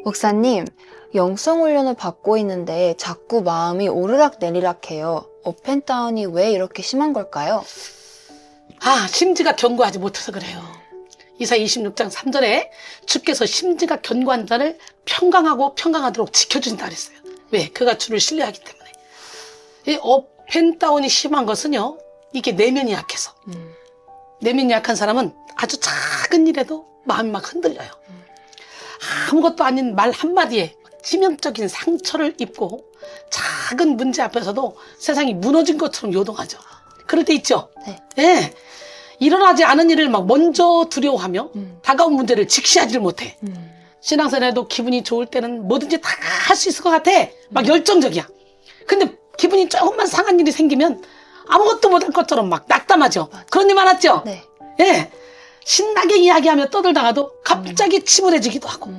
목사님, 영성훈련을 받고 있는데 자꾸 마음이 오르락내리락해요. 업앤다운이 왜 이렇게 심한 걸까요? 심지가 견고하지 못해서 그래요. 이사야 26장 3절에 주께서 심지가 견고한 자를 평강하고 평강하도록 지켜주신다 그랬어요. 왜? 그가 주를 신뢰하기 때문에. 이 업앤다운이 심한 것은요, 이게 내면이 약해서. 내면이 약한 사람은 아주 작은 일에도 마음이 막 흔들려요. 아무것도 아닌 말 한마디에 치명적인 상처를 입고 작은 문제 앞에서도 세상이 무너진 것처럼 요동하죠. 그럴 때 있죠? 네. 예. 일어나지 않은 일을 막 먼저 두려워하며 다가온 문제를 직시하지를 못해. 신앙생활에도 기분이 좋을 때는 뭐든지 다 할 수 있을 것 같아. 막 열정적이야. 근데 기분이 조금만 상한 일이 생기면 아무것도 못할 것처럼 막 낙담하죠. 맞아. 그런 일 많았죠? 네. 예. 신나게 이야기하며 떠들다가도 갑자기 침울해지기도 하고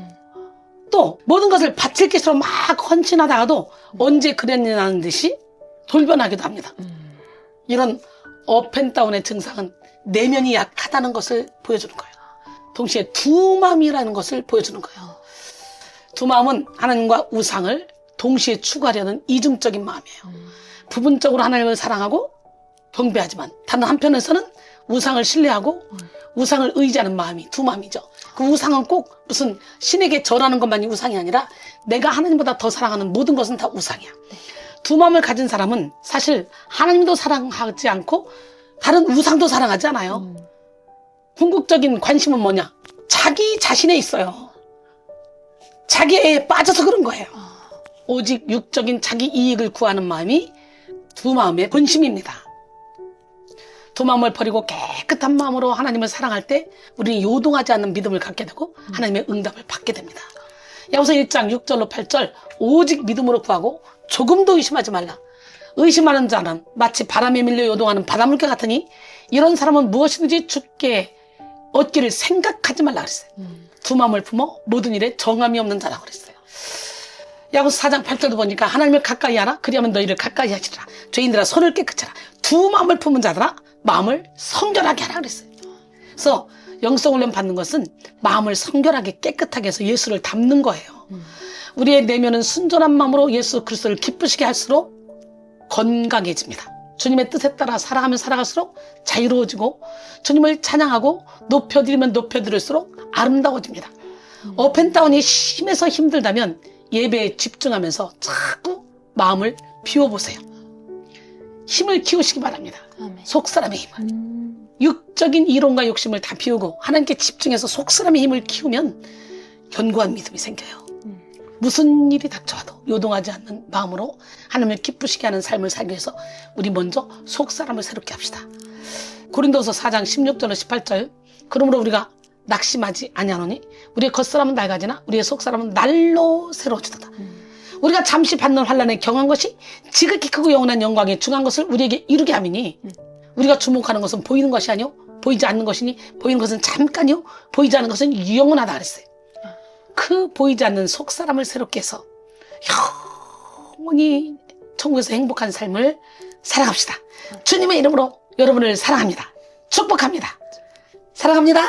또 모든 것을 바칠 것으로 막 헌신하다가도 언제 그랬냐는 듯이 돌변하기도 합니다. 이런 업앤다운의 증상은 내면이 약하다는 것을 보여주는 거예요. 동시에 두 마음이라는 것을 보여주는 거예요. 두 마음은 하나님과 우상을 동시에 추구하려는 이중적인 마음이에요. 부분적으로 하나님을 사랑하고 경배하지만 다른 한편에서는 우상을 신뢰하고 우상을 의지하는 마음이 두 마음이죠. 그 우상은 꼭 무슨 신에게 절하는 것만이 우상이 아니라 내가 하나님보다 더 사랑하는 모든 것은 다 우상이야. 두 마음을 가진 사람은 사실 하나님도 사랑하지 않고 다른 우상도 사랑하지 않아요. 궁극적인 관심은 뭐냐? 자기 자신에 있어요. 자기에 빠져서 그런 거예요. 오직 육적인 자기 이익을 구하는 마음이 두 마음의 본심입니다. 두 마음을 버리고 깨끗한 마음으로 하나님을 사랑할 때 우리는 요동하지 않는 믿음을 갖게 되고 하나님의 응답을 받게 됩니다. 야고보서 1장 6절로 8절 오직 믿음으로 구하고 조금도 의심하지 말라. 의심하는 자는 마치 바람에 밀려 요동하는 바닷물개 같으니 이런 사람은 무엇이든지 주께 얻기를 생각하지 말라 그랬어요. 두 마음을 품어 모든 일에 정함이 없는 자라고 그랬어요. 야고보서 4장 8절도 보니까 하나님을 가까이 하라. 그리하면 너희를 가까이 하시리라. 죄인들아 손을 깨끗이 하라. 두 마음을 품은 자들아 마음을 성결하게 하라 그랬어요. 그래서 영성훈련 받는 것은 마음을 성결하게 깨끗하게 해서 예수를 닮는 거예요. 우리의 내면은 순전한 마음으로 예수 그리스도를 기쁘시게 할수록 건강해집니다. 주님의 뜻에 따라 살아가면 살아갈수록 자유로워지고 주님을 찬양하고 높여드리면 높여드릴수록 아름다워집니다. 업앤다운이 심해서 힘들다면 예배에 집중하면서 자꾸 마음을 비워보세요. 힘을 키우시기 바랍니다. 아멘. 속사람의 힘을. 육적인 이론과 욕심을 다 비우고 하나님께 집중해서 속사람의 힘을 키우면 견고한 믿음이 생겨요. 무슨 일이 닥쳐와도 요동하지 않는 마음으로 하나님을 기쁘시게 하는 삶을 살기 위해서 우리 먼저 속사람을 새롭게 합시다. 고린도서 4장 16절로 18절 그러므로 우리가 낙심하지 아니하노니 우리의 겉사람은 낡아지나 우리의 속사람은 날로 새로워지도다. 우리가 잠시 받는 환난에 경한 것이 지극히 크고 영원한 영광에 중한 것을 우리에게 이루게 함이니 우리가 주목하는 것은 보이는 것이 아니요 보이지 않는 것이니 보이는 것은 잠깐이요 보이지 않는 것은 영원하다 그랬어요. 그 보이지 않는 속사람을 새롭게 해서 영원히 천국에서 행복한 삶을 살아갑시다. 주님의 이름으로 여러분을 사랑합니다. 축복합니다. 사랑합니다.